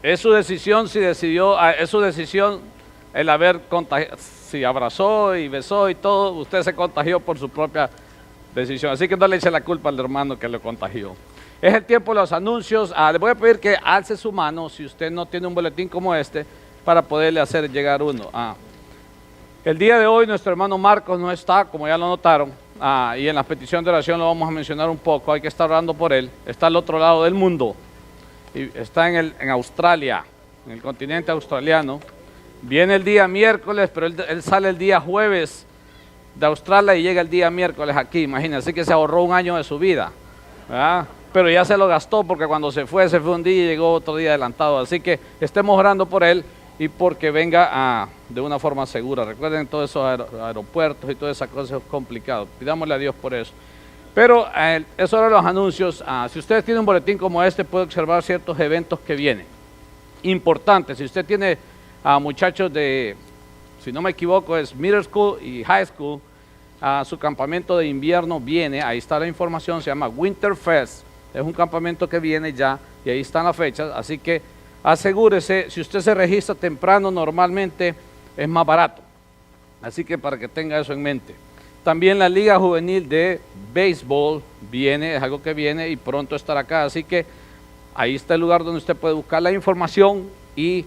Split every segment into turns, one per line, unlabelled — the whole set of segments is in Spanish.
Es su decisión si decidió, es su decisión el haber contagiado, si abrazó y besó y todo, usted se contagió por su propia decisión. Así que no le eche la culpa al hermano que lo contagió. Es el tiempo de los anuncios. Le voy a pedir que alce su mano si usted no tiene un boletín como este para poderle hacer llegar uno. El día de hoy nuestro hermano Marcos no está, como ya lo notaron, y en la petición de oración lo vamos a mencionar un poco, hay que estar orando por él. Está al otro lado del mundo, y está en Australia, en el continente australiano. Viene el día miércoles, pero él sale el día jueves de Australia y llega el día miércoles aquí, imagínense, así que se ahorró un año de su vida, ¿verdad? Pero ya se lo gastó porque cuando se fue un día y llegó otro día adelantado, así que estemos orando por él y porque venga de una forma segura. Recuerden todos esos aeropuertos y todas esas cosas complicadas, pidámosle a Dios por eso. Pero es hora de los anuncios. Si usted tiene un boletín como este, puede observar ciertos eventos que vienen. Importantes, si usted tiene muchachos de, si no me equivoco, es middle school y high school, su campamento de invierno viene, ahí está la información, se llama Winterfest. Es un campamento que viene ya y ahí están las fechas, así que asegúrese, si usted se registra temprano normalmente es más barato, así que para que tenga eso en mente. También la Liga Juvenil de Béisbol viene, es algo que viene y pronto estará acá, así que ahí está el lugar donde usted puede buscar la información y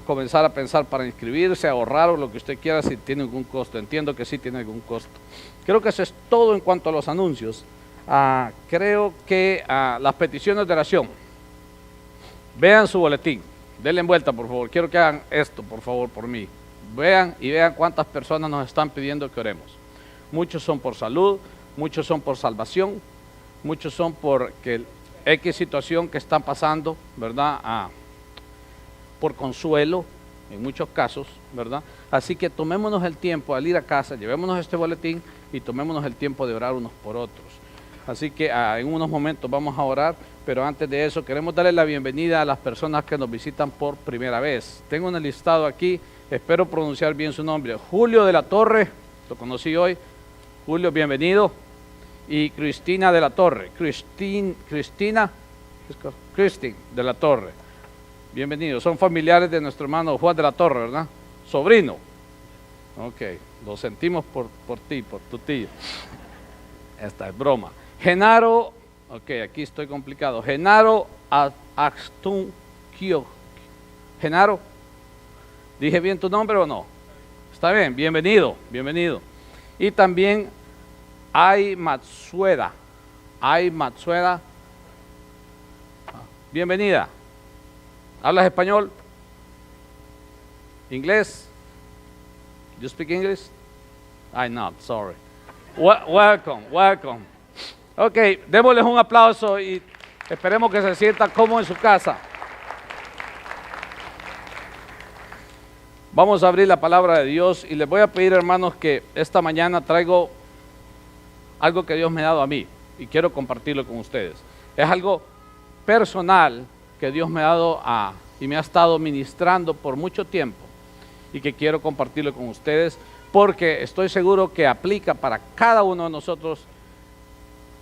comenzar a pensar para inscribirse, ahorrar o lo que usted quiera si tiene algún costo. Entiendo que sí tiene algún costo. Creo que eso es todo en cuanto a los anuncios. Creo que las peticiones de oración, vean su boletín, denle en vuelta por favor, quiero que hagan esto por favor por mí, vean cuántas personas nos están pidiendo que oremos. Muchos son por salud, muchos son por salvación, muchos son por que X situación que están pasando, ¿verdad? Por consuelo, en muchos casos, ¿verdad? Así que tomémonos el tiempo al ir a casa, llevémonos este boletín y tomémonos el tiempo de orar unos por otros. Así que en unos momentos vamos a orar, pero antes de eso queremos darle la bienvenida a las personas que nos visitan por primera vez. Tengo un listado aquí, espero pronunciar bien su nombre. Julio de la Torre, lo conocí hoy. Julio, bienvenido. Y Cristina de la Torre. Cristina de la Torre. Bienvenidos. Son familiares de nuestro hermano Juan de la Torre, ¿verdad? Sobrino. Ok, lo sentimos por ti, por tu tío. Esta es broma. Genaro, ok, aquí estoy complicado. Genaro Axtun Kio. Genaro, ¿dije bien tu nombre o no? Está bien, bienvenido, bienvenido. Y también Ay Matsueda, bienvenida. ¿Hablas español? ¿Inglés? You speak English? I'm not, sorry. Welcome. Ok, démosles un aplauso y esperemos que se sienta cómodo en su casa. Vamos a abrir la palabra de Dios y les voy a pedir, hermanos, que esta mañana traigo algo que Dios me ha dado a mí y quiero compartirlo con ustedes. Es algo personal que Dios me ha dado y me ha estado ministrando por mucho tiempo y que quiero compartirlo con ustedes porque estoy seguro que aplica para cada uno de nosotros,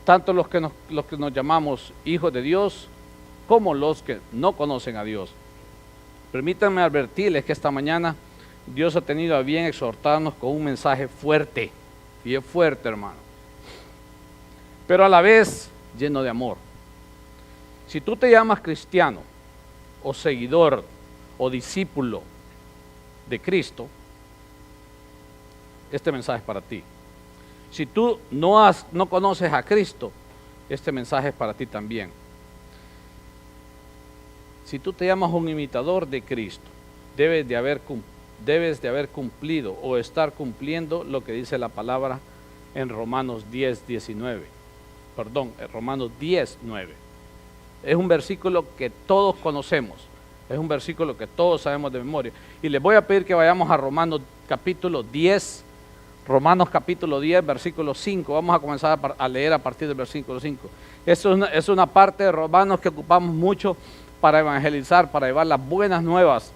tanto los que nos llamamos hijos de Dios como los que no conocen a Dios. Permítanme advertirles que esta mañana Dios ha tenido a bien exhortarnos con un mensaje fuerte, y es fuerte, hermano, pero a la vez lleno de amor. Si tú te llamas cristiano o seguidor o discípulo de Cristo, este mensaje es para ti. Si tú no conoces a Cristo, este mensaje es para ti también. Si tú te llamas un imitador de Cristo, debes de haber cumplido o estar cumpliendo lo que dice la palabra en Romanos 10:9. Es un versículo que todos conocemos, es un versículo que todos sabemos de memoria. Y les voy a pedir que vayamos a Romanos capítulo 10, versículo 5. Vamos a comenzar a leer a partir del versículo 5. Eso es una parte de Romanos que ocupamos mucho para evangelizar, para llevar las buenas nuevas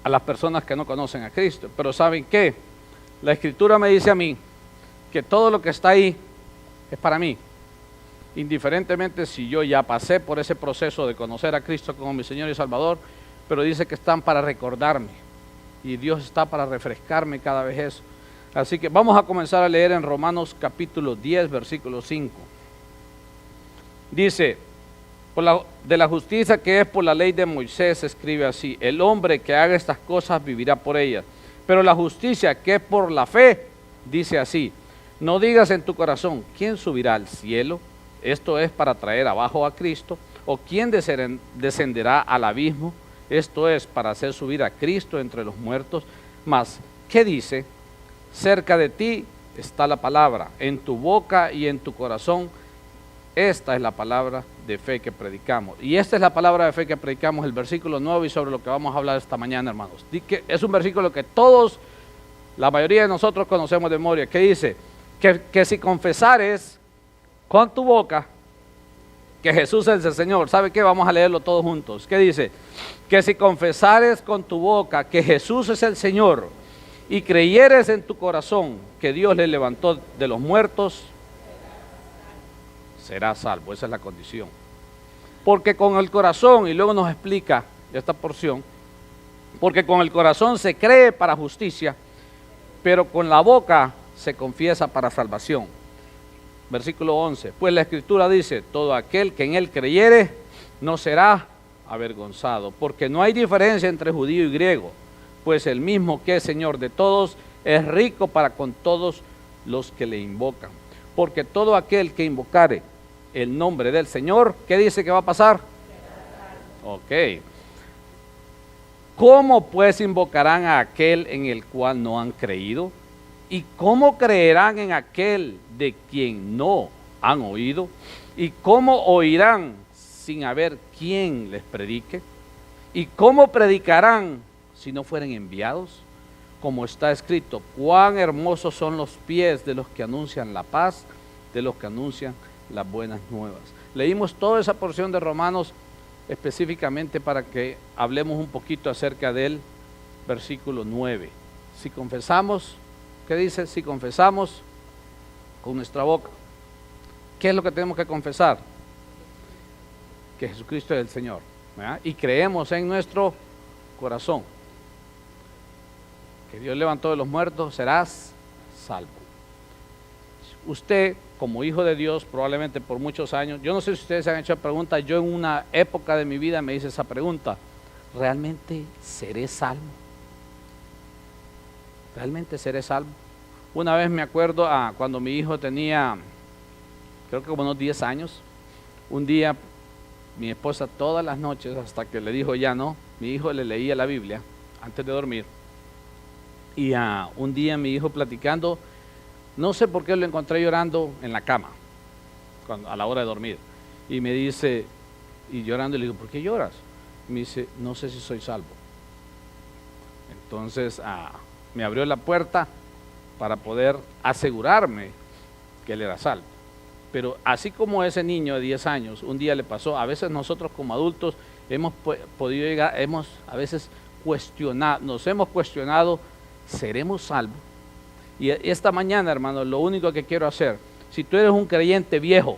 a las personas que no conocen a Cristo. Pero ¿saben qué? La Escritura me dice a mí que todo lo que está ahí es para mí. indiferentemente si yo ya pasé por ese proceso de conocer a Cristo como mi Señor y Salvador, pero dice que están para recordarme, y Dios está para refrescarme cada vez eso. Así que vamos a comenzar a leer en Romanos capítulo 10, versículo 5. Dice, de la justicia que es por la ley de Moisés, escribe así: el hombre que haga estas cosas vivirá por ellas. Pero la justicia que es por la fe, dice así: no digas en tu corazón, ¿quién subirá al cielo? Esto es para traer abajo a Cristo. ¿O quién descenderá al abismo? Esto es para hacer subir a Cristo entre los muertos. Mas, ¿qué dice? Cerca de ti está la palabra, en tu boca y en tu corazón. Esta es la palabra de fe que predicamos. Y esta es la palabra de fe que predicamos, el versículo 9, y sobre lo que vamos a hablar esta mañana, hermanos. Es un versículo que todos, la mayoría de nosotros conocemos de memoria, que dice que si confesares con tu boca que Jesús es el Señor, ¿sabe qué? Vamos a leerlo todos juntos. ¿Qué dice? Que si confesares con tu boca que Jesús es el Señor y creyeres en tu corazón que Dios le levantó de los muertos, serás salvo. Esa es la condición. Porque con el corazón, y luego nos explica esta porción, porque con el corazón se cree para justicia, pero con la boca se confiesa para salvación. Versículo 11, pues la Escritura dice: todo aquel que en él creyere no será avergonzado, porque no hay diferencia entre judío y griego, pues el mismo que es Señor de todos es rico para con todos los que le invocan. Porque todo aquel que invocare el nombre del Señor, ¿qué dice que va a pasar? Ok. ¿Cómo pues invocarán a aquel en el cual no han creído? ¿Y cómo creerán en aquel de quien no han oído? ¿Y cómo oirán sin haber quien les predique? ¿Y cómo predicarán si no fueren enviados? Como está escrito: cuán hermosos son los pies de los que anuncian la paz, de los que anuncian las buenas nuevas. Leímos toda esa porción de Romanos específicamente para que hablemos un poquito acerca del versículo 9. Si confesamos, ¿qué dice? Si confesamos con nuestra boca, ¿qué es lo que tenemos que confesar? Que Jesucristo es el Señor, ¿verdad? Y creemos en nuestro corazón que Dios levantó de los muertos, serás salvo. Usted, como hijo de Dios, probablemente por muchos años, yo no sé si ustedes se han hecho pregunta, yo en una época de mi vida me hice esa pregunta: ¿realmente seré salvo? ¿Realmente seré salvo? Una vez me acuerdo cuando mi hijo tenía, creo que como unos 10 años, un día mi esposa todas las noches, hasta que le dijo ya no, mi hijo le leía la Biblia antes de dormir. Y un día mi hijo platicando, no sé por qué lo encontré llorando en la cama, a la hora de dormir. Y me dice, y llorando, le digo: ¿por qué lloras? Y me dice: no sé si soy salvo. Entonces me abrió la puerta para poder asegurarme que él era salvo. Pero así como ese niño de 10 años, un día le pasó, a veces nosotros como adultos hemos podido llegar, a veces nos hemos cuestionado: ¿seremos salvos? Y esta mañana, hermano, lo único que quiero hacer, si tú eres un creyente viejo,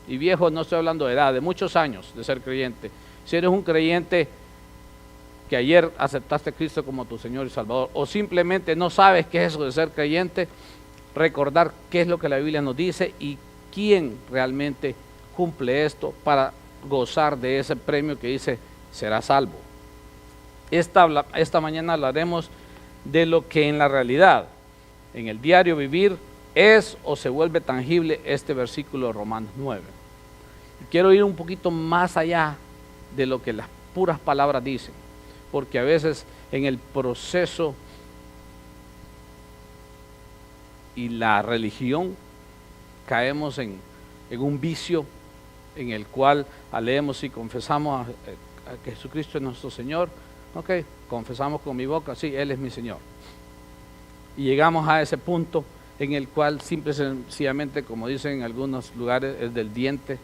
y viejo no estoy hablando de edad, de muchos años de ser creyente, si eres un creyente que ayer aceptaste a Cristo como tu Señor y Salvador, o simplemente no sabes qué es eso de ser creyente, recordar qué es lo que la Biblia nos dice y quién realmente cumple esto para gozar de ese premio que dice: será salvo. Esta mañana hablaremos de lo que en la realidad, en el diario vivir, es o se vuelve tangible este versículo de Romanos 9. Y quiero ir un poquito más allá de lo que las puras palabras dicen, porque a veces en el proceso y la religión caemos en un vicio en el cual leemos y confesamos a que Jesucristo es nuestro Señor. Ok, confesamos con mi boca: sí, Él es mi Señor. Y llegamos a ese punto en el cual simple y sencillamente, como dicen en algunos lugares, es del diente,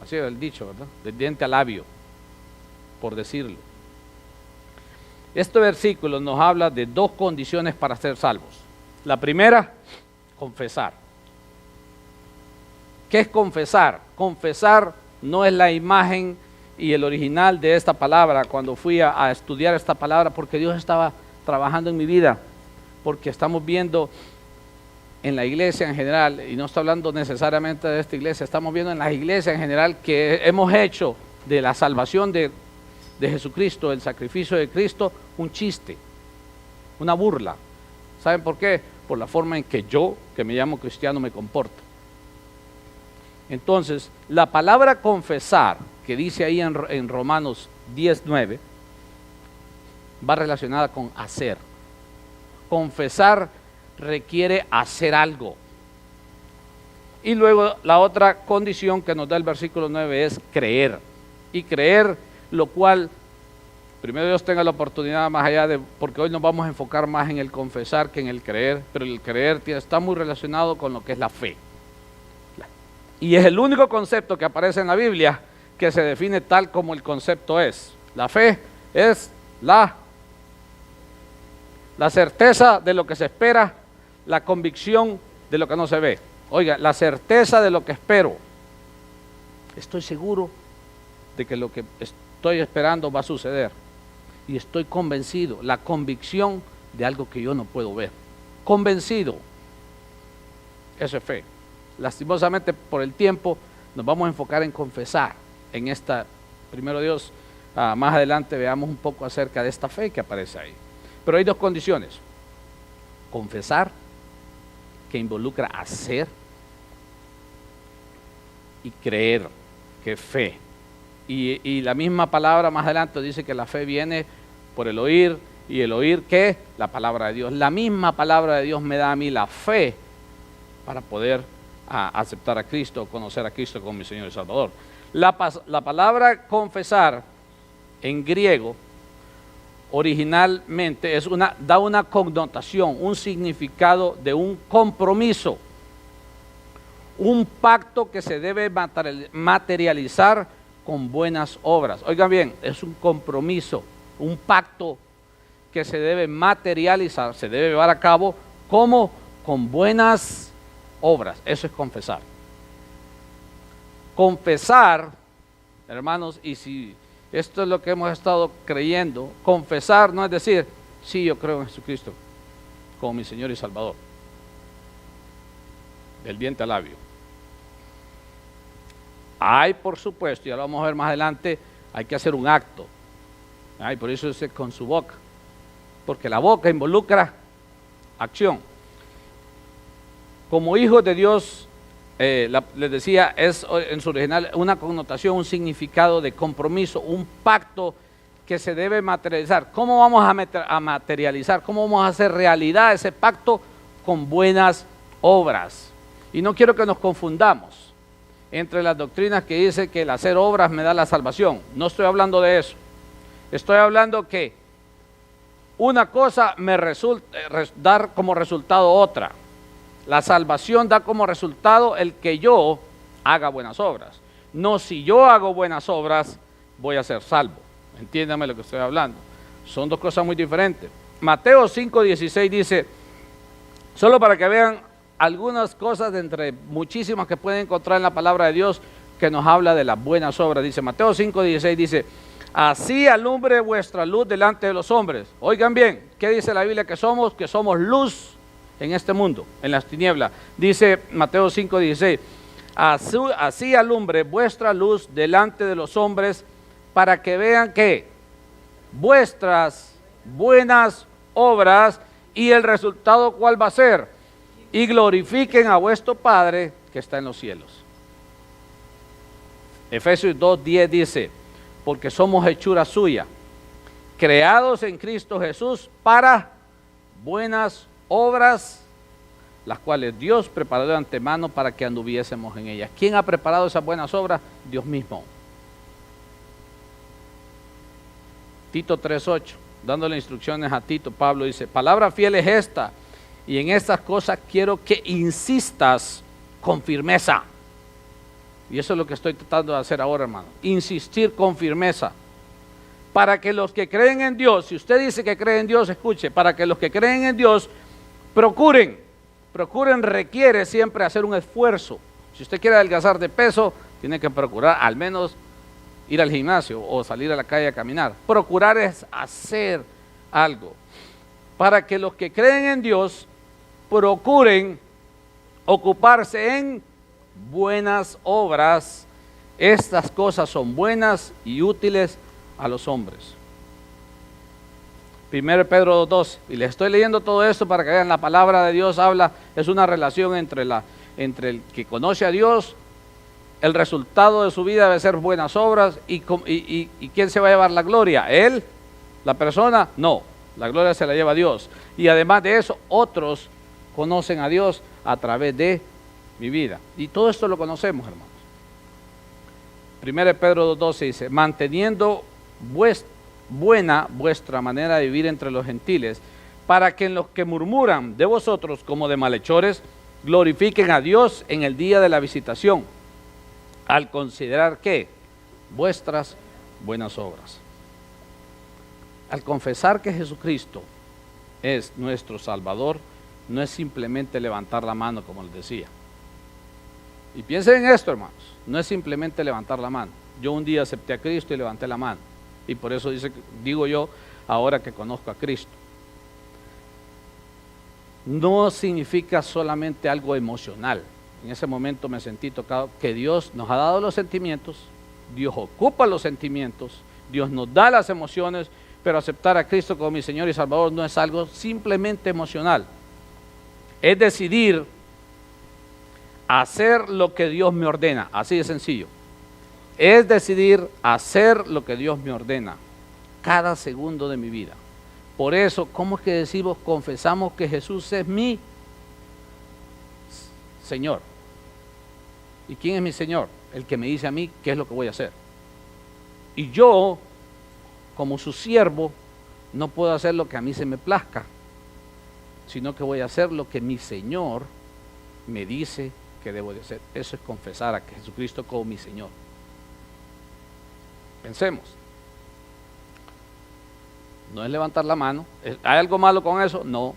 así es el dicho, ¿verdad? Del diente al labio, por decirlo. Este versículo nos habla de dos condiciones para ser salvos. La primera, confesar. ¿Qué es confesar? Confesar no es la imagen y el original de esta palabra cuando fui a estudiar esta palabra, porque Dios estaba trabajando en mi vida, porque estamos viendo en la iglesia en general, y no estoy hablando necesariamente de esta iglesia, estamos viendo en las iglesias en general que hemos hecho de la salvación de Jesucristo, el sacrificio de Cristo, un chiste, una burla. ¿Saben por qué? Por la forma en que yo, que me llamo cristiano, me comporto. Entonces, la palabra confesar, que dice ahí en Romanos 10:9, va relacionada con hacer. Confesar requiere hacer algo. Y luego la otra condición que nos da el versículo 9 es creer. Y creer, lo cual, primero Dios tenga la oportunidad más allá de, porque hoy nos vamos a enfocar más en el confesar que en el creer, pero el creer está muy relacionado con lo que es la fe. Y es el único concepto que aparece en la Biblia que se define tal como el concepto es. La fe es la certeza de lo que se espera, la convicción de lo que no se ve. Oiga, la certeza de lo que espero. Estoy seguro de que lo que estoy esperando va a suceder. Y estoy convencido, la convicción de algo que yo no puedo ver. Convencido. Eso es fe. Lastimosamente por el tiempo nos vamos a enfocar en confesar en esta, primero Dios, más adelante veamos un poco acerca de esta fe que aparece ahí. Pero hay dos condiciones: confesar, que involucra hacer, y creer, que es fe. Y la misma palabra más adelante dice que la fe viene por el oír, y el oír, ¿qué? La palabra de Dios. La misma palabra de Dios me da a mí la fe para poder aceptar a Cristo, conocer a Cristo como mi Señor y Salvador. La palabra confesar en griego originalmente da una connotación, un significado de un compromiso, un pacto que se debe materializar con buenas obras. Oigan bien, es un compromiso, un pacto que se debe materializar, se debe llevar a cabo como con buenas obras. Eso es confesar. Confesar, hermanos, y si esto es lo que hemos estado creyendo, confesar no es decir, sí, yo creo en Jesucristo como mi Señor y Salvador, del diente al labio. Hay, por supuesto, ya lo vamos a ver más adelante, hay que hacer un acto. Por eso es con su boca, porque la boca involucra acción. Como hijos de Dios, les decía, es en su original una connotación, un significado de compromiso, un pacto que se debe materializar. ¿Cómo vamos a materializar? ¿Cómo vamos a hacer realidad ese pacto? Con buenas obras. Y no quiero que nos confundamos entre las doctrinas que dicen que el hacer obras me da la salvación. No estoy hablando de eso. Estoy hablando que una cosa me dar como resultado otra. La salvación da como resultado el que yo haga buenas obras. No si yo hago buenas obras, voy a ser salvo. Entiéndame lo que estoy hablando. Son dos cosas muy diferentes. Mateo 5:16 dice, solo para que vean algunas cosas de entre muchísimas que pueden encontrar en la palabra de Dios que nos habla de las buenas obras. Dice Mateo 5:16, dice, así alumbre vuestra luz delante de los hombres. Oigan bien, ¿qué dice la Biblia que somos? Que somos luz en este mundo, en las tinieblas. Dice Mateo 5:16, así alumbre vuestra luz delante de los hombres, para que vean que vuestras buenas obras, y el resultado ¿cuál va a ser? Y glorifiquen a vuestro Padre que está en los cielos. Efesios 2:10 dice, porque somos hechura suya, creados en Cristo Jesús para buenas obras, las cuales Dios preparó de antemano para que anduviésemos en ellas. ¿Quién ha preparado esas buenas obras? Dios mismo. Tito 3:8, dándole instrucciones a Tito, Pablo dice, palabra fiel es esta, y en estas cosas quiero que insistas con firmeza. Y eso es lo que estoy tratando de hacer ahora, hermano. Insistir con firmeza. Para que los que creen en Dios, si usted dice que cree en Dios, escuche, para que los que creen en Dios procuren requiere siempre hacer un esfuerzo. Si usted quiere adelgazar de peso, tiene que procurar al menos ir al gimnasio o salir a la calle a caminar. Procurar es hacer algo para que los que creen en Dios procuren ocuparse en buenas obras. Estas cosas son buenas y útiles a los hombres. 1 Pedro 2:12, y les estoy leyendo todo esto para que vean, la palabra de Dios habla, es una relación entre el que conoce a Dios, el resultado de su vida debe ser buenas obras, y ¿quién se va a llevar la gloria? ¿Él? ¿La persona? No, la gloria se la lleva a Dios, y además de eso, otros conocen a Dios a través de mi vida, y todo esto lo conocemos, hermanos. 1 Pedro 2:12 dice, manteniendo buena vuestra manera de vivir entre los gentiles, para que en los que murmuran de vosotros como de malhechores, glorifiquen a Dios en el día de la visitación, al considerar que vuestras buenas obras. Al confesar que Jesucristo es nuestro Salvador, no es simplemente levantar la mano, como les decía. Y piensen en esto, hermanos, no es simplemente levantar la mano. Yo un día acepté a Cristo y levanté la mano, y por eso digo yo, ahora que conozco a Cristo. No significa solamente algo emocional. En ese momento me sentí tocado, que Dios nos ha dado los sentimientos, Dios ocupa los sentimientos, Dios nos da las emociones, pero aceptar a Cristo como mi Señor y Salvador no es algo simplemente emocional. Es decidir hacer lo que Dios me ordena, así de sencillo. Es decidir hacer lo que Dios me ordena, cada segundo de mi vida. Por eso, ¿cómo es que decimos, confesamos que Jesús es mi Señor? ¿Y quién es mi Señor? El que me dice a mí qué es lo que voy a hacer. Y yo, como su siervo, no puedo hacer lo que a mí se me plazca, sino que voy a hacer lo que mi Señor me dice que debo de hacer. Eso es confesar a Jesucristo como mi Señor. Pensemos. No es levantar la mano. ¿Hay algo malo con eso? No.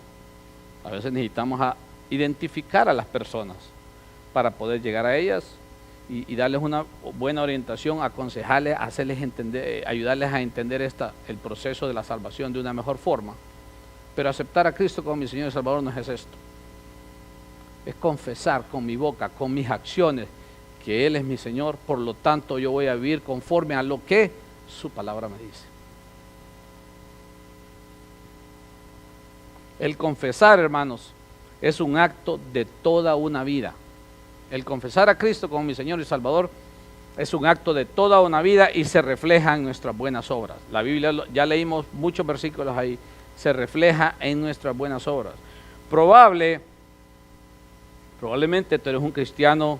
A veces necesitamos identificar a las personas para poder llegar a ellas y darles una buena orientación, aconsejarles, hacerles entender, ayudarles a entender el proceso de la salvación de una mejor forma. Pero aceptar a Cristo como mi Señor y Salvador no es esto. Es confesar con mi boca, con mis acciones, que Él es mi Señor, por lo tanto yo voy a vivir conforme a lo que su palabra me dice. El confesar, hermanos, es un acto de toda una vida. El confesar a Cristo como mi Señor y Salvador es un acto de toda una vida y se refleja en nuestras buenas obras. La Biblia, ya leímos muchos versículos ahí, se refleja en nuestras buenas obras. Probablemente tú eres un cristiano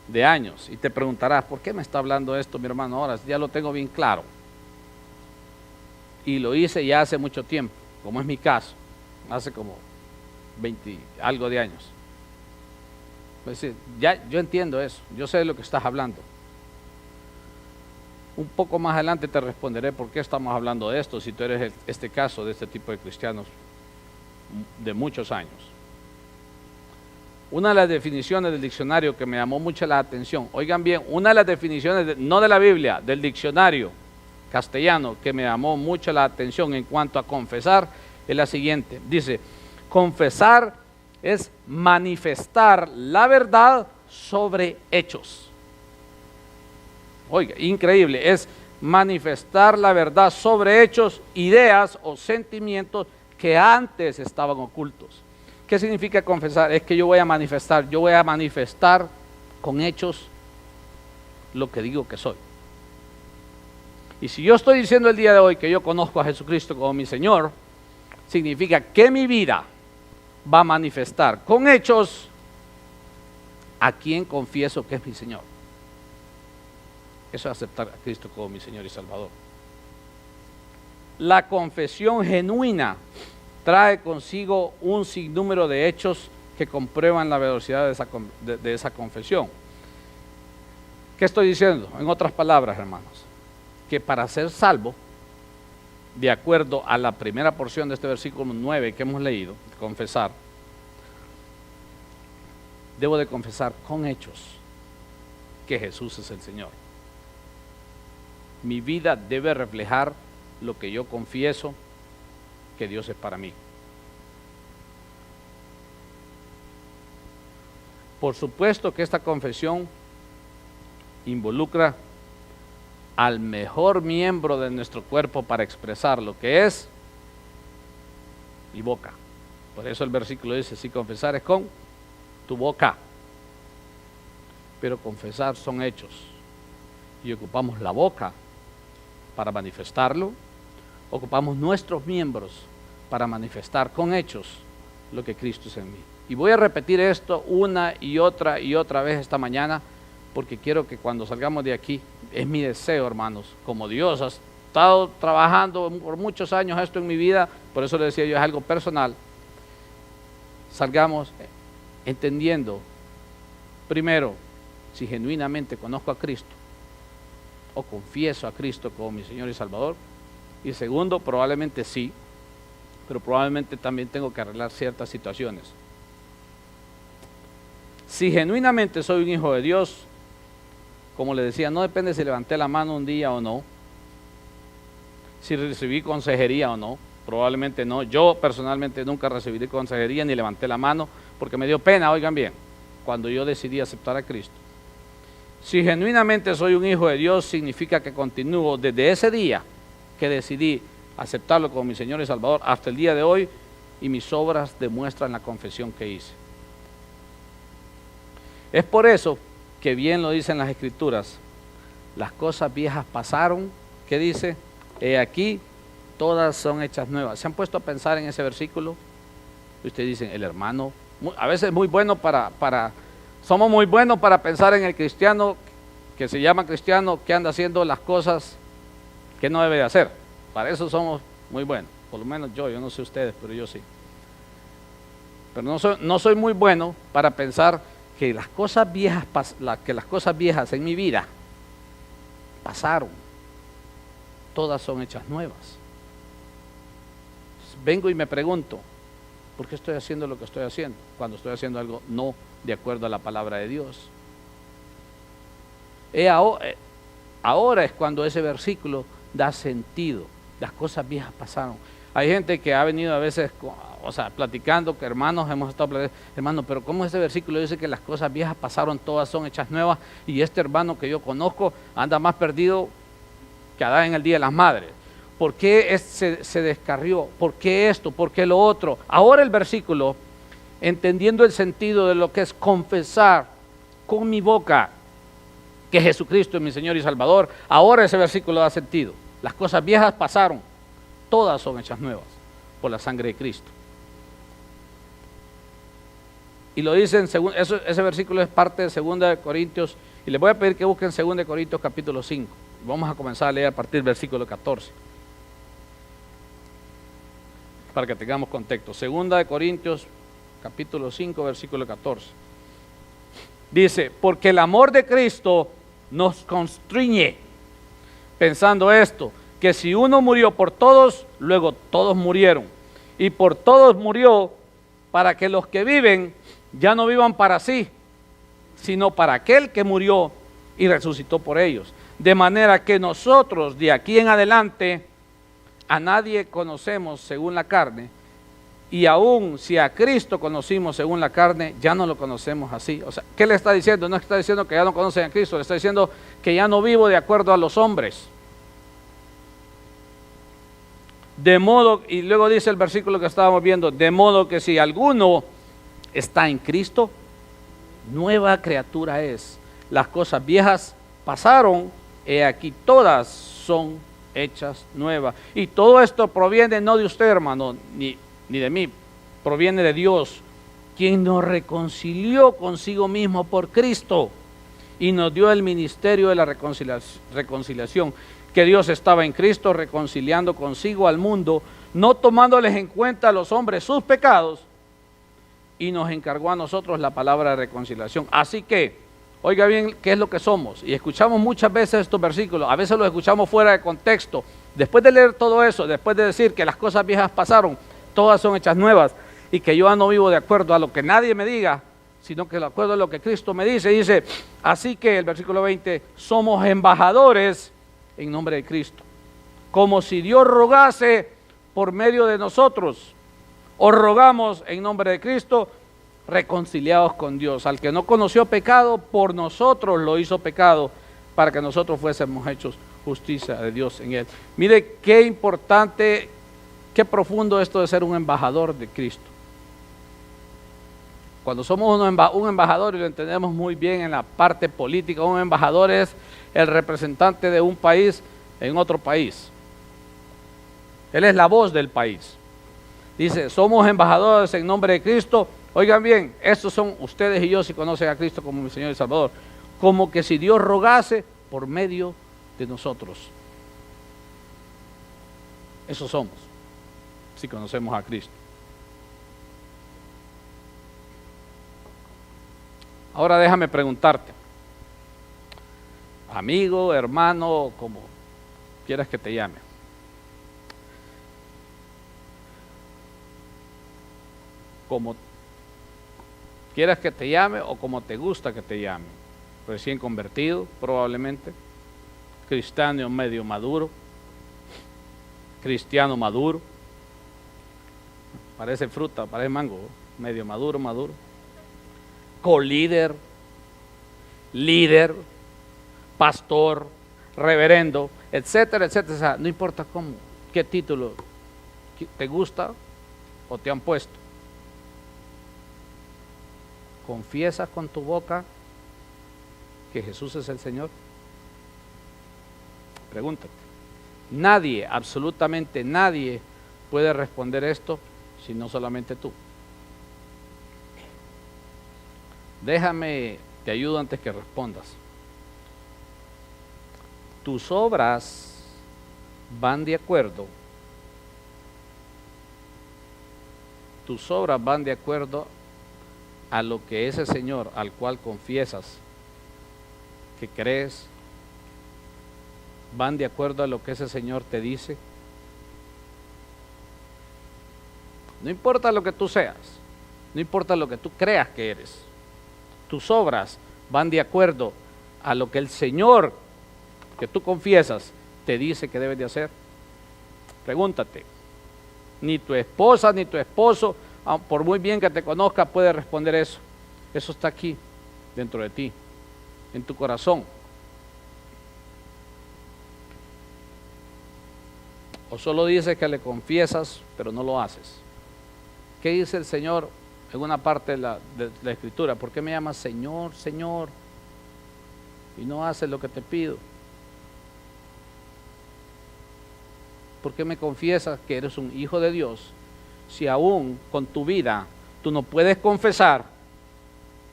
de años y te preguntarás, ¿por qué me está hablando esto mi hermano ahora? Ya lo tengo bien claro. Y lo hice ya hace mucho tiempo, como es mi caso, hace como 20 algo de años. Pues sí, ya yo entiendo eso, yo sé de lo que estás hablando. Un poco más adelante te responderé por qué estamos hablando de esto, si tú eres este caso de este tipo de cristianos de muchos años. Una de las definiciones del diccionario que me llamó mucho la atención, oigan bien, una de las definiciones, no de la Biblia, del diccionario castellano, que me llamó mucho la atención en cuanto a confesar, es la siguiente. Dice, confesar es manifestar la verdad sobre hechos. Oiga, increíble, es manifestar la verdad sobre hechos, ideas o sentimientos que antes estaban ocultos. ¿Qué significa confesar? Es que yo voy a manifestar con hechos lo que digo que soy. Y si yo estoy diciendo el día de hoy que yo conozco a Jesucristo como mi Señor, significa que mi vida va a manifestar con hechos a quien confieso que es mi Señor. Eso es aceptar a Cristo como mi Señor y Salvador. La confesión genuina trae consigo un sinnúmero de hechos que comprueban la veracidad de esa confesión. ¿Qué estoy diciendo? En otras palabras, hermanos, que para ser salvo, de acuerdo a la primera porción de este versículo 9 que hemos leído, confesar, debo de confesar con hechos que Jesús es el Señor. Mi vida debe reflejar lo que yo confieso que Dios es para mí. Por supuesto que esta confesión involucra al mejor miembro de nuestro cuerpo para expresar lo que es mi boca. Por eso el versículo dice, si confesares con tu boca. Pero confesar son hechos. Y ocupamos la boca para manifestarlo. Ocupamos nuestros miembros para manifestar con hechos lo que Cristo es en mí. Y voy a repetir esto una y otra vez esta mañana, porque quiero que cuando salgamos de aquí, es mi deseo, hermanos, como Dios ha estado trabajando por muchos años esto en mi vida, por eso le decía yo, es algo personal, salgamos entendiendo, primero, si genuinamente conozco a Cristo, o confieso a Cristo como mi Señor y Salvador, y segundo, probablemente sí, pero probablemente también tengo que arreglar ciertas situaciones. Si genuinamente soy un hijo de Dios, como le decía, no depende si levanté la mano un día o no, si recibí consejería o no, probablemente no. Yo personalmente nunca recibí consejería ni levanté la mano porque me dio pena, oigan bien, cuando yo decidí aceptar a Cristo. Si genuinamente soy un hijo de Dios, significa que continúo desde ese día que decidí aceptarlo como mi Señor y Salvador hasta el día de hoy, y mis obras demuestran la confesión que hice. Es por eso que bien lo dicen las Escrituras, las cosas viejas pasaron, ¿qué dice? He aquí, todas son hechas nuevas. ¿Se han puesto a pensar en ese versículo? Y ustedes dicen, el hermano, a veces es muy bueno somos muy buenos para pensar en el cristiano, que se llama cristiano, que anda haciendo las cosas que no debe de hacer. Para eso somos muy buenos, por lo menos yo no sé ustedes, pero yo sí. Pero no soy muy bueno para pensar que las cosas viejas en mi vida pasaron, todas son hechas nuevas. Entonces, vengo y me pregunto, ¿por qué estoy haciendo lo que estoy haciendo? Cuando estoy haciendo algo no de acuerdo a la palabra de Dios. Ahora es cuando ese versículo da sentido. Las cosas viejas pasaron. Hay gente que ha venido a veces, platicando, que hermanos, hemos estado platicando, hermano, pero ¿cómo ese versículo dice que las cosas viejas pasaron, todas son hechas nuevas? Y este hermano que yo conozco anda más perdido que Adán en el Día de las Madres. ¿Por qué se descarrió? ¿Por qué esto? ¿Por qué lo otro? Ahora el versículo, entendiendo el sentido de lo que es confesar con mi boca que Jesucristo es mi Señor y Salvador, ahora ese versículo da sentido. Las cosas viejas pasaron, todas son hechas nuevas por la sangre de Cristo. Y lo dicen, ese versículo es parte de 2 Corintios, y les voy a pedir que busquen 2 Corintios capítulo 5. Vamos a comenzar a leer a partir del versículo 14, para que tengamos contexto. 2 Corintios capítulo 5, versículo 14. Dice, porque el amor de Cristo nos constriñe, pensando esto, que si uno murió por todos, luego todos murieron. Y por todos murió, para que los que viven ya no vivan para sí, sino para aquel que murió y resucitó por ellos. De manera que nosotros de aquí en adelante a nadie conocemos según la carne, y aún si a Cristo conocimos según la carne, ya no lo conocemos así. O sea, ¿qué le está diciendo? No está diciendo que ya no conocen a Cristo, le está diciendo que ya no vivo de acuerdo a los hombres. De modo, y luego dice el versículo que estábamos viendo, de modo que si alguno está en Cristo, nueva criatura es. Las cosas viejas pasaron, he aquí todas son hechas nuevas. Y todo esto proviene no de usted, hermano, ni de mí, proviene de Dios, quien nos reconcilió consigo mismo por Cristo y nos dio el ministerio de la reconciliación, que Dios estaba en Cristo reconciliando consigo al mundo, no tomándoles en cuenta a los hombres sus pecados, y nos encargó a nosotros la palabra de reconciliación. Así que, oiga bien, ¿qué es lo que somos? Y escuchamos muchas veces estos versículos, a veces los escuchamos fuera de contexto. Después de leer todo eso, después de decir que las cosas viejas pasaron, todas son hechas nuevas, y que yo ya no vivo de acuerdo a lo que nadie me diga, sino que de acuerdo a lo que Cristo me dice, así que el versículo 20, somos embajadores en nombre de Cristo, como si Dios rogase por medio de nosotros. Os rogamos en nombre de Cristo, reconciliados con Dios. Al que no conoció pecado, por nosotros lo hizo pecado, para que nosotros fuésemos hechos justicia de Dios en él. Mire qué importante, qué profundo esto de ser un embajador de Cristo. Cuando somos un embajador, y lo entendemos muy bien en la parte política, un embajador es el representante de un país en otro país. Él es la voz del país. Dice, somos embajadores en nombre de Cristo. Oigan bien, estos son ustedes y yo si conocen a Cristo como mi Señor y Salvador. Como que si Dios rogase por medio de nosotros. Eso somos, si conocemos a Cristo. Ahora déjame preguntarte, amigo, hermano, como quieras que te llame. Como quieras que te llame o como te gusta que te llame. Recién convertido, probablemente. Cristiano medio maduro. Cristiano maduro. Parece fruta, parece mango. Medio maduro, maduro. Co-líder, líder, pastor, reverendo, etcétera, etcétera. O sea, no importa cómo, qué título te gusta o te han puesto. ¿Confiesas con tu boca que Jesús es el Señor? Pregúntate. Nadie, absolutamente nadie puede responder esto si no solamente tú. Déjame, te ayudo antes que respondas. Tus obras van de acuerdo. Tus obras van de acuerdo a lo que ese Señor al cual confiesas que crees, van de acuerdo a lo que ese Señor te dice. No importa lo que tú seas, no importa lo que tú creas que eres, tus obras van de acuerdo a lo que el Señor que tú confiesas te dice que debes de hacer. Pregúntate, ni tu esposa ni tu esposo, por muy bien que te conozca, puede responder eso. Eso está aquí, dentro de ti, en tu corazón. O solo dices que le confiesas, pero no lo haces. ¿Qué dice el Señor en una parte de la Escritura? ¿Por qué me llamas Señor, Señor? Y no haces lo que te pido. ¿Por qué me confiesas que eres un hijo de Dios? Si aún con tu vida tú no puedes confesar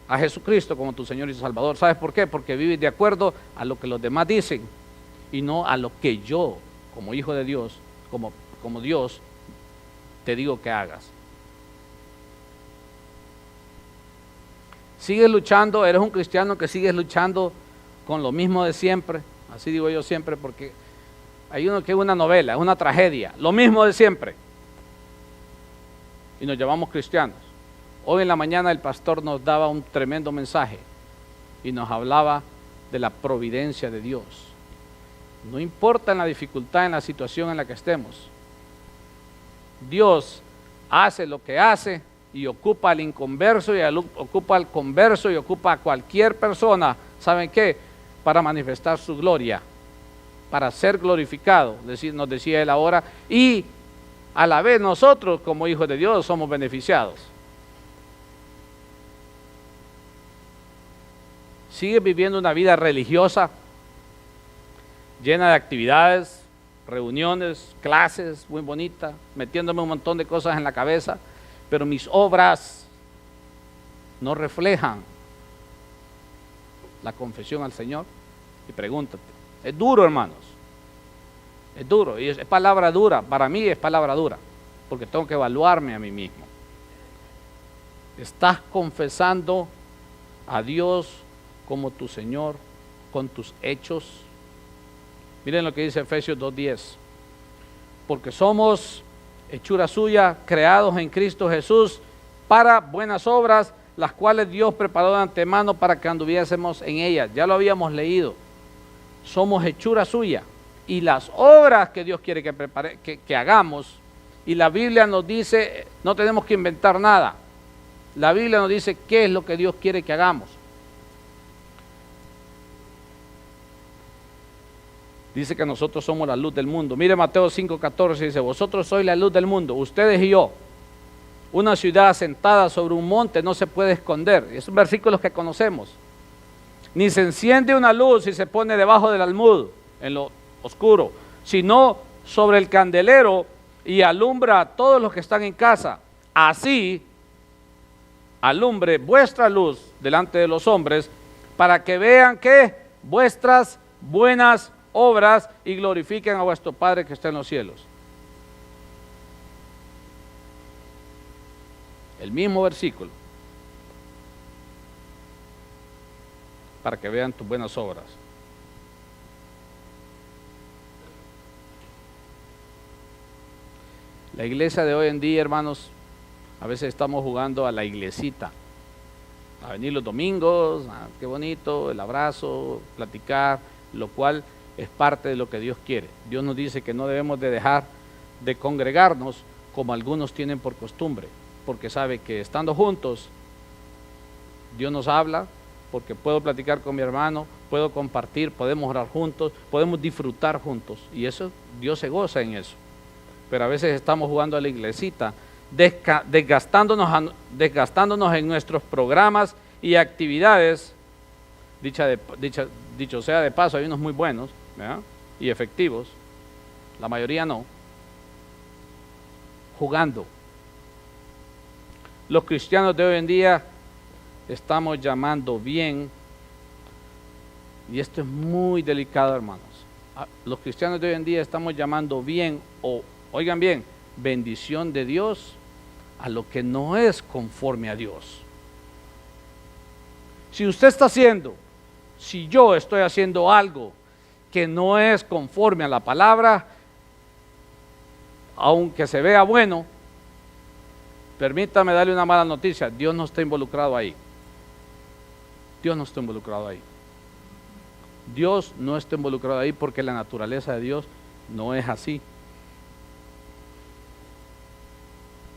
a Jesucristo como tu Señor y Salvador. ¿Sabes por qué? Porque vives de acuerdo a lo que los demás dicen y no a lo que yo, como hijo de Dios, como Dios, te digo que hagas. Sigues luchando, eres un cristiano que sigues luchando con lo mismo de siempre. Así digo yo siempre, porque hay uno que es una novela, es una tragedia, lo mismo de siempre. Y nos llamamos cristianos. Hoy en la mañana el pastor nos daba un tremendo mensaje y nos hablaba de la providencia de Dios. No importa en la dificultad, en la situación en la que estemos, Dios hace lo que hace y ocupa al inconverso y ocupa al converso y ocupa a cualquier persona, ¿saben qué? Para manifestar su gloria, para ser glorificado, nos decía él ahora, y a la vez nosotros como hijos de Dios somos beneficiados. ¿Sigues viviendo una vida religiosa llena de actividades, reuniones, clases, muy bonita, metiéndome un montón de cosas en la cabeza, pero mis obras no reflejan la confesión al Señor? Y pregúntate, es duro, hermanos, es duro, y es palabra dura, para mí es palabra dura, porque tengo que evaluarme a mí mismo. ¿Estás confesando a Dios como tu Señor con tus hechos? Miren lo que dice Efesios 2:10, porque somos hechura suya, creados en Cristo Jesús para buenas obras, las cuales Dios preparó de antemano para que anduviésemos en ellas. Ya lo habíamos leído. Somos hechura suya. Y las obras que Dios quiere que hagamos, y la Biblia nos dice, no tenemos que inventar nada. La Biblia nos dice qué es lo que Dios quiere que hagamos. Dice que nosotros somos la luz del mundo. Mire Mateo 5:14, dice, vosotros sois la luz del mundo, ustedes y yo. Una ciudad asentada sobre un monte no se puede esconder. Esos versículos que conocemos. Ni se enciende una luz y se pone debajo del almud, en lo oscuro, sino sobre el candelero y alumbra a todos los que están en casa. Así alumbre vuestra luz delante de los hombres, para que vean que vuestras buenas obras y glorifiquen a vuestro Padre que está en los cielos. El mismo versículo. Para que vean tus buenas obras. La iglesia de hoy en día, hermanos, a veces estamos jugando a la iglesita. A venir los domingos, qué bonito, el abrazo, platicar, lo cual es parte de lo que Dios quiere. Dios nos dice que no debemos de dejar de congregarnos como algunos tienen por costumbre, porque sabe que estando juntos, Dios nos habla, porque puedo platicar con mi hermano, puedo compartir, podemos orar juntos, podemos disfrutar juntos, y eso, Dios se goza en eso. Pero a veces estamos jugando a la iglesita, desgastándonos en nuestros programas y actividades. Dicho sea de paso, hay unos muy buenos, ¿verdad?, y efectivos, la mayoría no, jugando. Los cristianos de hoy en día estamos llamando bien, y esto es muy delicado, hermanos. Los cristianos de hoy en día estamos llamando bien, o oigan bien, bendición de Dios a lo que no es conforme a Dios. Si usted está haciendo, si yo estoy haciendo algo que no es conforme a la palabra, aunque se vea bueno, permítame darle una mala noticia, Dios no está involucrado ahí. Dios no está involucrado ahí. Dios no está involucrado ahí porque la naturaleza de Dios no es así.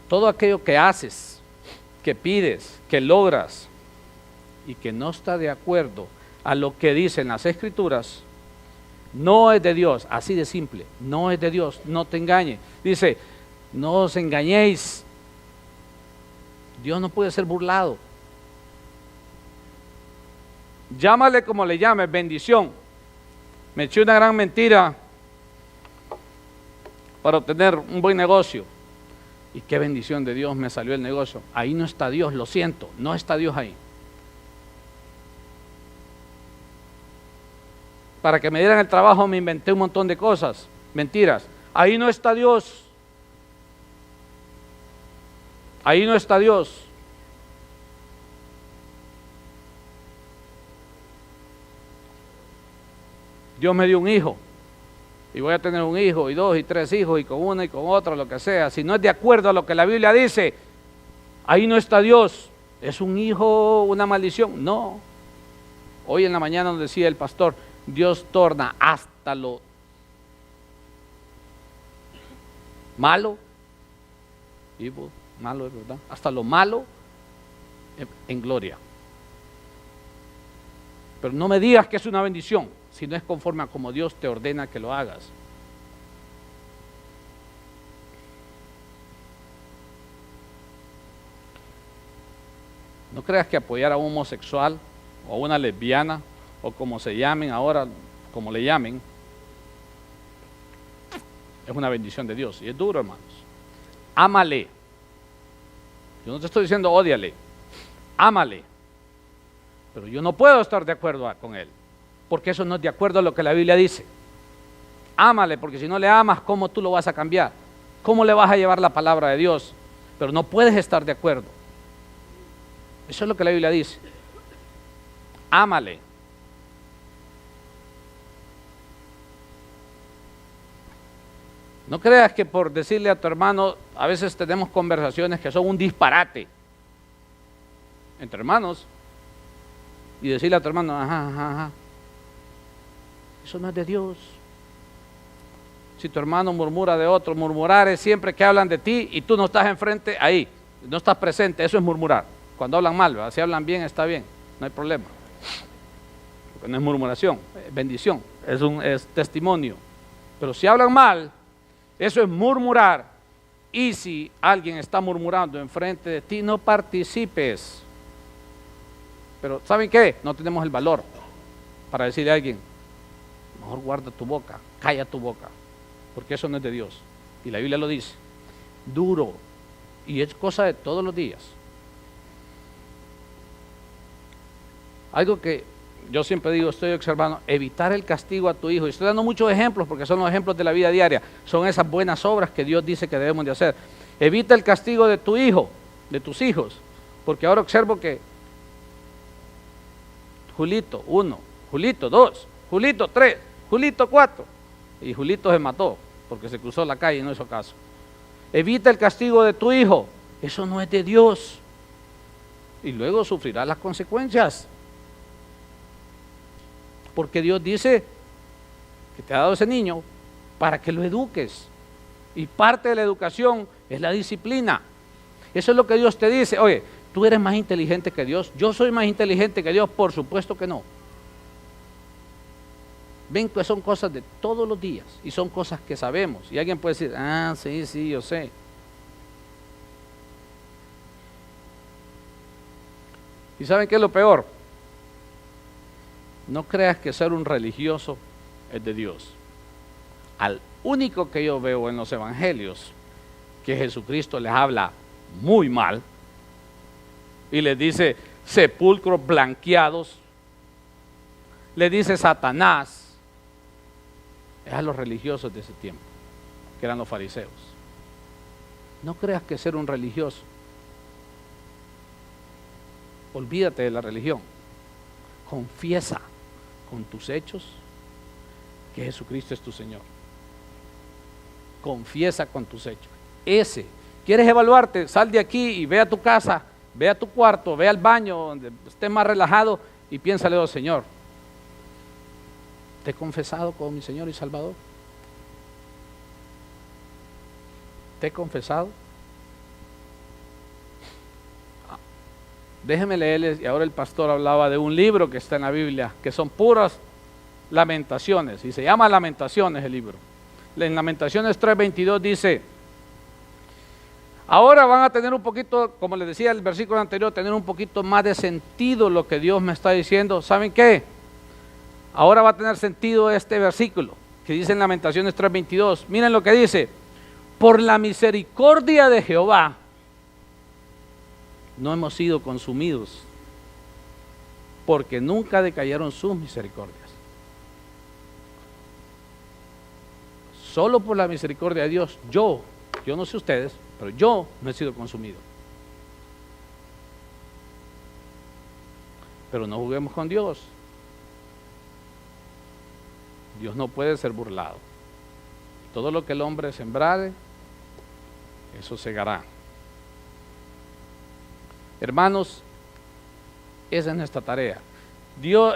Todo aquello que haces, que pides, que logras y que no está de acuerdo a lo que dicen las Escrituras, no es de Dios, así de simple, no es de Dios, no te engañes. Dice, no os engañéis, Dios no puede ser burlado. Llámale como le llames, bendición. Me eché una gran mentira para obtener un buen negocio. Y qué bendición de Dios me salió el negocio. Ahí no está Dios, lo siento, no está Dios ahí. Para que me dieran el trabajo me inventé un montón de cosas, mentiras. Ahí no está Dios. Ahí no está Dios. Dios me dio un hijo. Y voy a tener un hijo, y dos, y tres hijos, y con una, y con otra, lo que sea. Si no es de acuerdo a lo que la Biblia dice, ahí no está Dios. ¿Es un hijo una maldición? No. Hoy en la mañana nos decía el pastor, Dios torna hasta lo malo, evil, malo es verdad, hasta lo malo en gloria. Pero no me digas que es una bendición, si no es conforme a como Dios te ordena que lo hagas. No creas que apoyar a un homosexual o a una lesbiana o como se llamen ahora, como le llamen, es una bendición de Dios. Y es duro, hermanos. Ámale. Yo no te estoy diciendo ódiale. Ámale. Pero yo no puedo estar de acuerdo con él, porque eso no es de acuerdo a lo que la Biblia dice. Ámale, porque si no le amas, ¿cómo tú lo vas a cambiar? ¿Cómo le vas a llevar la palabra de Dios? Pero no puedes estar de acuerdo. Eso es lo que la Biblia dice. Ámale. No creas que por decirle a tu hermano, a veces tenemos conversaciones que son un disparate entre hermanos, y decirle a tu hermano, ajá, ajá, ajá, eso no es de Dios. Si tu hermano murmura de otro, murmurar es siempre que hablan de ti y tú no estás enfrente ahí, no estás presente, eso es murmurar. Cuando hablan mal, ¿verdad? Si hablan bien, está bien, no hay problema. Porque no es murmuración, es bendición, es testimonio. Pero si hablan mal, eso es murmurar. Y si alguien está murmurando enfrente de ti, no participes. Pero ¿saben qué? No tenemos el valor para decirle a alguien, mejor guarda tu boca, calla tu boca, porque eso no es de Dios. Y la Biblia lo dice, duro, y es cosa de todos los días. Algo que yo siempre digo, estoy observando, evitar el castigo a tu hijo. Y estoy dando muchos ejemplos porque son los ejemplos de la vida diaria. Son esas buenas obras que Dios dice que debemos de hacer. Evita el castigo de tu hijo, de tus hijos. Porque ahora observo que Julito 1, Julito 2, Julito 3, Julito 4. Y Julito se mató porque se cruzó la calle y no hizo caso. Evita el castigo de tu hijo. Eso no es de Dios. Y luego sufrirás las consecuencias. Porque Dios dice que te ha dado ese niño para que lo eduques. Y parte de la educación es la disciplina. Eso es lo que Dios te dice. Oye, ¿tú eres más inteligente que Dios? ¿Yo soy más inteligente que Dios? Por supuesto que no. Ven que son cosas de todos los días y son cosas que sabemos. Y alguien puede decir, ah, sí, yo sé. ¿Y saben qué es lo peor? No creas que ser un religioso es de Dios. Al único que yo veo en los evangelios que Jesucristo les habla muy mal y les dice sepulcros blanqueados, les dice Satanás, es a los religiosos de ese tiempo, que eran los fariseos. No creas que ser un religioso, olvídate de la religión, confiesa con tus hechos que Jesucristo es tu Señor. Confiesa con tus hechos. ¿Quieres evaluarte? Sal de aquí y ve a tu casa, ve a tu cuarto, ve al baño donde estés más relajado y piénsale, oh Señor, ¿te he confesado como mi Señor y Salvador? ¿Te he confesado? Déjenme leerles, y ahora el pastor hablaba de un libro que está en la Biblia, que son puras lamentaciones, y se llama Lamentaciones el libro. En Lamentaciones 3:22 dice, ahora van a tener un poquito, como les decía el versículo anterior, tener un poquito más de sentido lo que Dios me está diciendo. ¿Saben qué? Ahora va a tener sentido este versículo, que dice en Lamentaciones 3:22. Miren lo que dice, por la misericordia de Jehová, no hemos sido consumidos, porque nunca decayeron sus misericordias. Solo por la misericordia de Dios, yo no sé ustedes, pero yo no he sido consumido. Pero no juguemos con Dios. Dios no puede ser burlado. Todo lo que el hombre sembrare, eso segará. Hermanos, esa es nuestra tarea.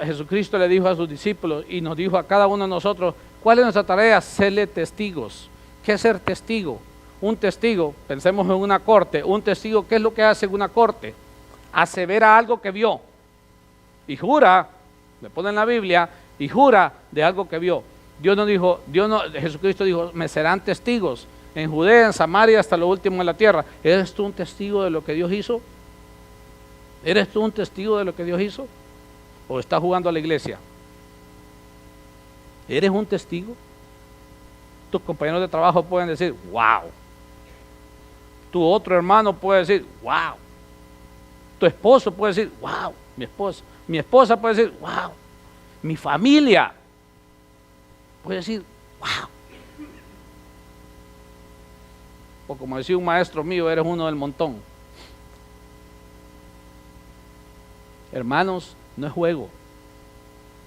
Jesucristo le dijo a sus discípulos y nos dijo a cada uno de nosotros, ¿cuál es nuestra tarea? Serle testigos. ¿Qué es ser testigo? Un testigo, pensemos en una corte, un testigo, ¿qué es lo que hace en una corte? Asevera algo que vio y jura, le pone en la Biblia, y jura de algo que vio. Jesucristo dijo, me serán testigos en Judea, en Samaria, hasta lo último de la tierra. ¿Eres tú un testigo de lo que Dios hizo? ¿Eres tú un testigo de lo que Dios hizo? ¿O estás jugando a la iglesia? ¿Eres un testigo? Tus compañeros de trabajo pueden decir, wow. Tu otro hermano puede decir, wow. Tu esposo puede decir, wow, mi esposa. Mi esposa puede decir, wow. Mi familia puede decir, wow. O como decía un maestro mío, eres uno del montón. Hermanos, no es juego.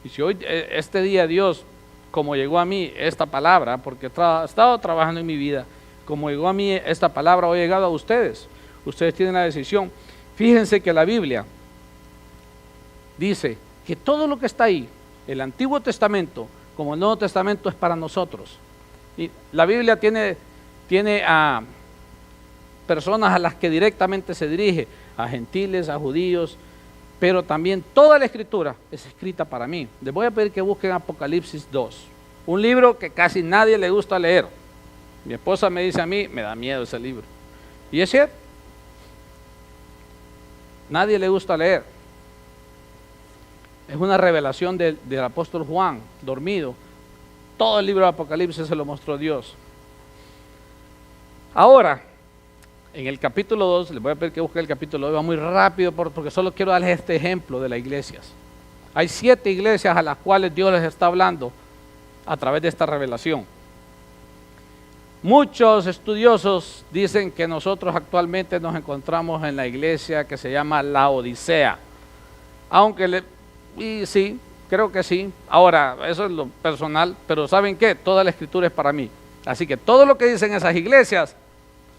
Y si hoy, este día Dios, como llegó a mí esta palabra, porque he estado trabajando en mi vida, como llegó a mí esta palabra, hoy ha llegado a ustedes. Ustedes tienen la decisión. Fíjense que la Biblia dice que todo lo que está ahí, el Antiguo Testamento como el Nuevo Testamento, es para nosotros. Y la Biblia tiene a personas a las que directamente se dirige, a gentiles, a judíos, pero también toda la Escritura es escrita para mí. Les voy a pedir que busquen Apocalipsis 2, un libro que casi nadie le gusta leer. Mi esposa me dice a mí, me da miedo ese libro. Y es cierto, nadie le gusta leer. Es una revelación del apóstol Juan, dormido. Todo el libro de Apocalipsis se lo mostró Dios. Ahora, en el capítulo 2, les voy a pedir que busquen el capítulo 2, va muy rápido porque solo quiero darles este ejemplo de las iglesias. Hay 7 iglesias a las cuales Dios les está hablando a través de esta revelación. Muchos estudiosos dicen que nosotros actualmente nos encontramos en la iglesia que se llama Laodicea. Y sí, creo que sí. Ahora, eso es lo personal, pero ¿saben qué? Toda la Escritura es para mí. Así que todo lo que dicen esas iglesias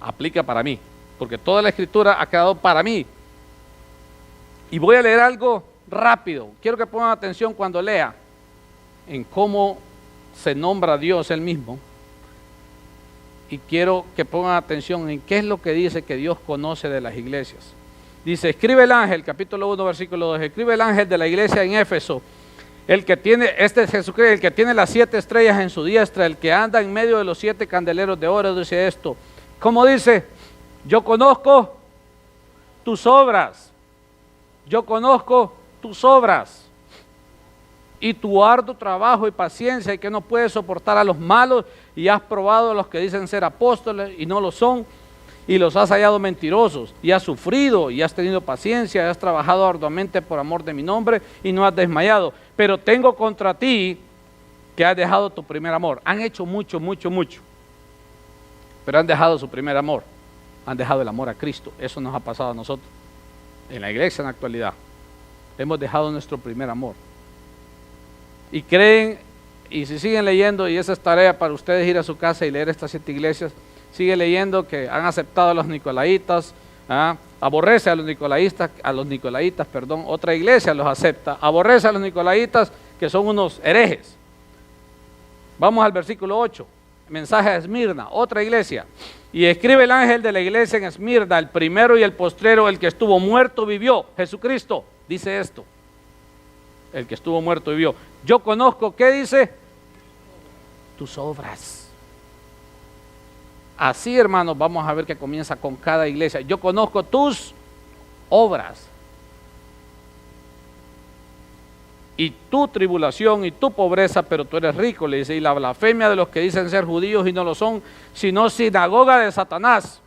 aplica para mí, porque toda la Escritura ha quedado para mí. Y voy a leer algo rápido. Quiero que pongan atención cuando lea en cómo se nombra Dios Él mismo. Y quiero que pongan atención en qué es lo que dice que Dios conoce de las iglesias. Dice, escribe el ángel, capítulo 1, versículo 2, escribe el ángel de la iglesia en Éfeso, el que tiene, este es Jesucristo, el que tiene las 7 estrellas en su diestra, el que anda en medio de los 7 candeleros de oro, dice esto. ¿Cómo dice? Yo conozco tus obras, yo conozco tus obras, y tu arduo trabajo y paciencia, y que no puedes soportar a los malos, y has probado a los que dicen ser apóstoles y no lo son, y los has hallado mentirosos, y has sufrido, y has tenido paciencia, y has trabajado arduamente por amor de mi nombre, y no has desmayado. Pero tengo contra ti que has dejado tu primer amor. Han hecho mucho, pero han dejado su primer amor. Han dejado el amor a Cristo. Eso nos ha pasado a nosotros, en la iglesia en la actualidad. Hemos dejado nuestro primer amor. Y creen, y si siguen leyendo, y esa es tarea para ustedes ir a su casa y leer estas 7 iglesias, sigue leyendo que han aceptado a los nicolaitas, aborrece a los nicolaitas, otra iglesia los acepta, aborrece a los nicolaitas que son unos herejes. Vamos al versículo 8, mensaje a Esmirna, otra iglesia. Y escribe el ángel de la iglesia en Esmirna, el primero y el postrero, el que estuvo muerto vivió, Jesucristo, dice esto. El que estuvo muerto vivió. Yo conozco, ¿qué dice? Tus obras. Así, hermanos, vamos a ver que comienza con cada iglesia. Yo conozco tus obras. Y tu tribulación y tu pobreza, pero tú eres rico, le dice. Y la blasfemia de los que dicen ser judíos y no lo son, sino sinagoga de Satanás.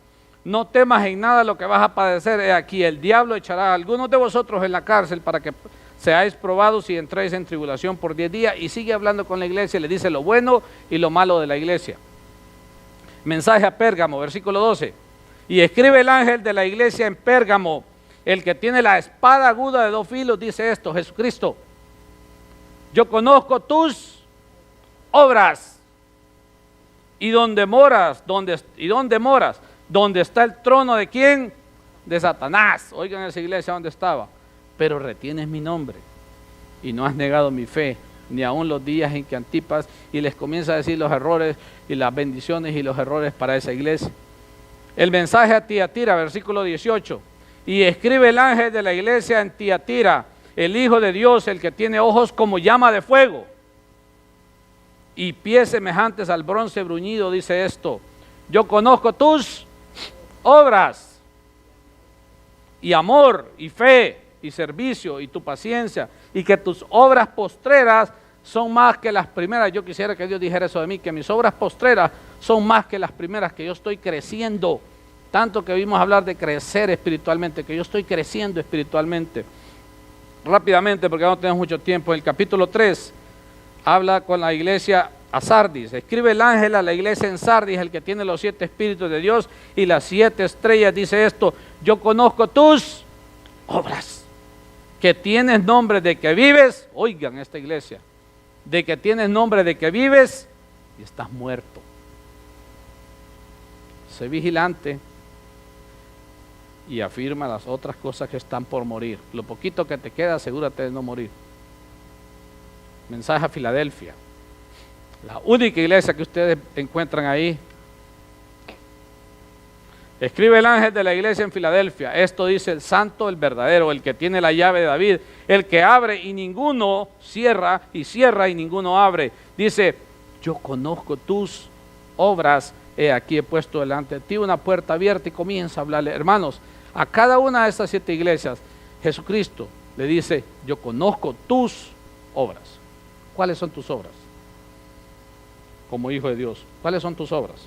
No temas en nada lo que vas a padecer. He aquí, el diablo echará a algunos de vosotros en la cárcel para que seáis probados y entréis en tribulación por 10 días. Y sigue hablando con la iglesia, le dice lo bueno y lo malo de la iglesia. Mensaje a Pérgamo, versículo 12. Y escribe el ángel de la iglesia en Pérgamo, el que tiene la espada aguda de 2 filos, dice esto, Jesucristo. Yo conozco tus obras. ¿Y dónde moras? ¿Dónde moras? ¿Dónde está el trono de quién? De Satanás. Oigan esa iglesia donde estaba. Pero retienes mi nombre y no has negado mi fe, ni aun los días en que Antipas, y les comienza a decir los errores y las bendiciones y los errores para esa iglesia. El mensaje a Tiatira, versículo 18. Y escribe el ángel de la iglesia en Tiatira, el Hijo de Dios, el que tiene ojos como llama de fuego y pies semejantes al bronce bruñido, dice esto. Yo conozco tus obras y amor y fe y servicio y tu paciencia, y que tus obras postreras son más que las primeras. Yo quisiera que Dios dijera eso de mí, que mis obras postreras son más que las primeras, que yo estoy creciendo, tanto que vimos hablar de crecer espiritualmente, que yo estoy creciendo espiritualmente. Rápidamente, porque no tenemos mucho tiempo, en el capítulo 3 habla con la iglesia a Sardis. Escribe el ángel a la iglesia en Sardis, el que tiene los 7 espíritus de Dios y las 7 estrellas, dice esto. Yo conozco tus obras, que tienes nombre de que vives, oigan esta iglesia, de que tienes nombre de que vives y estás muerto. Sé vigilante y afirma las otras cosas que están por morir. Lo poquito que te queda, asegúrate de no morir. Mensaje a Filadelfia. La única iglesia que ustedes encuentran ahí. Escribe el ángel de la iglesia en Filadelfia. Esto dice el santo, el verdadero, el que tiene la llave de David, el que abre y ninguno cierra, y cierra y ninguno abre. Dice, yo conozco tus obras, he aquí he puesto delante de ti una puerta abierta, y comienza a hablarle. Hermanos, a cada una de estas 7 iglesias, Jesucristo le dice, yo conozco tus obras. ¿Cuáles son tus obras? Como hijo de Dios, ¿cuáles son tus obras?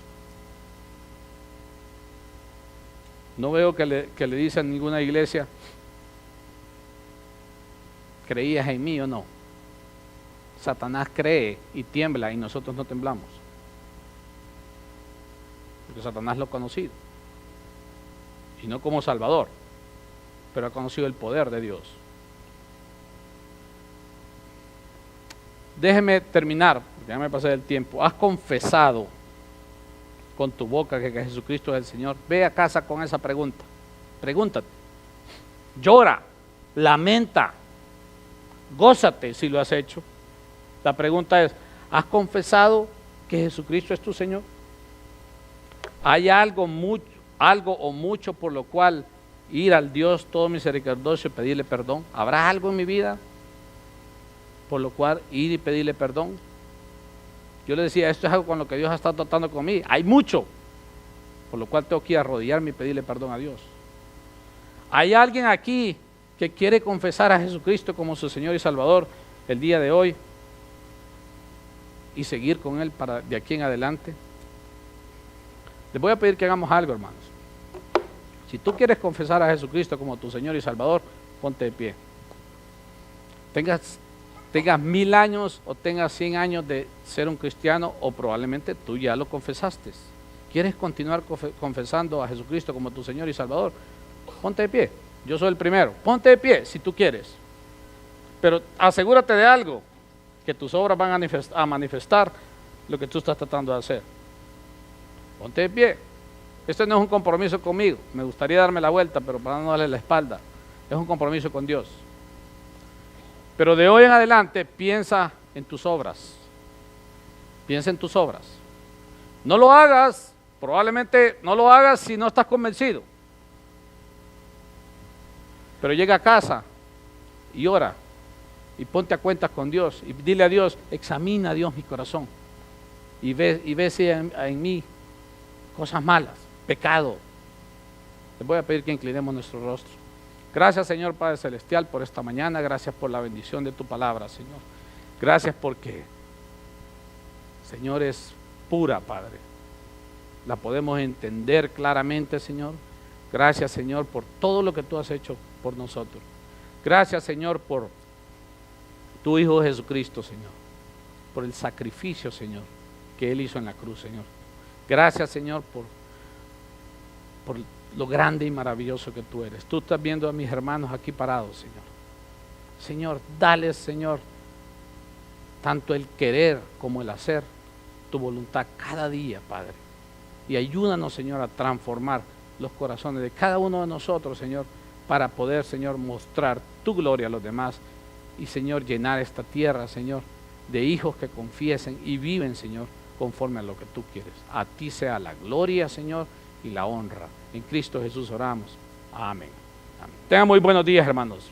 No veo que le dice a ninguna iglesia, ¿creías en mí o no? Satanás cree y tiembla y nosotros no temblamos. Porque Satanás lo ha conocido. Y no como Salvador, pero ha conocido el poder de Dios. Déjeme terminar, porque ya me pasé del tiempo. Has confesado con tu boca que Jesucristo es el Señor. Ve a casa con esa pregunta. Pregúntate. Llora, lamenta, gózate si lo has hecho. La pregunta es, ¿has confesado que Jesucristo es tu Señor? ¿Hay algo o mucho por lo cual ir al Dios todo misericordioso y pedirle perdón? ¿Habrá algo en mi vida por lo cual ir y pedirle perdón? Yo le decía, esto es algo con lo que Dios ha estado tratando conmigo. Hay mucho, por lo cual tengo que ir a arrodillarme y pedirle perdón a Dios. ¿Hay alguien aquí que quiere confesar a Jesucristo como su Señor y Salvador el día de hoy y seguir con Él para de aquí en adelante? Les voy a pedir que hagamos algo, hermanos. Si tú quieres confesar a Jesucristo como tu Señor y Salvador, ponte de pie. Tengas 1000 años o tengas 100 años de ser un cristiano, o probablemente tú ya lo confesaste. ¿Quieres continuar confesando a Jesucristo como tu Señor y Salvador? Ponte de pie. Yo soy el primero. Ponte de pie si tú quieres. Pero asegúrate de algo, que tus obras van a manifestar lo que tú estás tratando de hacer. Ponte de pie. Este no es un compromiso conmigo. Me gustaría darme la vuelta, pero para no darle la espalda. Es un compromiso con Dios. Pero de hoy en adelante piensa en tus obras. Piensa en tus obras. No lo hagas, probablemente no lo hagas si no estás convencido. Pero llega a casa y ora y ponte a cuentas con Dios y dile a Dios, examina a Dios mi corazón y ve si en mí cosas malas, pecado. Les voy a pedir que inclinemos nuestro rostro. Gracias, Señor Padre Celestial, por esta mañana. Gracias por la bendición de tu palabra, Señor. Gracias porque, Señor, es pura, Padre. La podemos entender claramente, Señor. Gracias, Señor, por todo lo que tú has hecho por nosotros. Gracias, Señor, por tu Hijo Jesucristo, Señor. Por el sacrificio, Señor, que Él hizo en la cruz, Señor. Gracias, Señor, por lo grande y maravilloso que tú eres. Tú estás viendo a mis hermanos aquí parados, Señor. Señor, dales, Señor, tanto el querer como el hacer, tu voluntad cada día, Padre. Y ayúdanos, Señor, a transformar los corazones de cada uno de nosotros, Señor, para poder, Señor, mostrar tu gloria a los demás y, Señor, llenar esta tierra, Señor, de hijos que confiesen y viven, Señor, conforme a lo que tú quieres. A ti sea la gloria, Señor, y la honra. En Cristo Jesús oramos. Amén. Amén. Tengan muy buenos días, hermanos.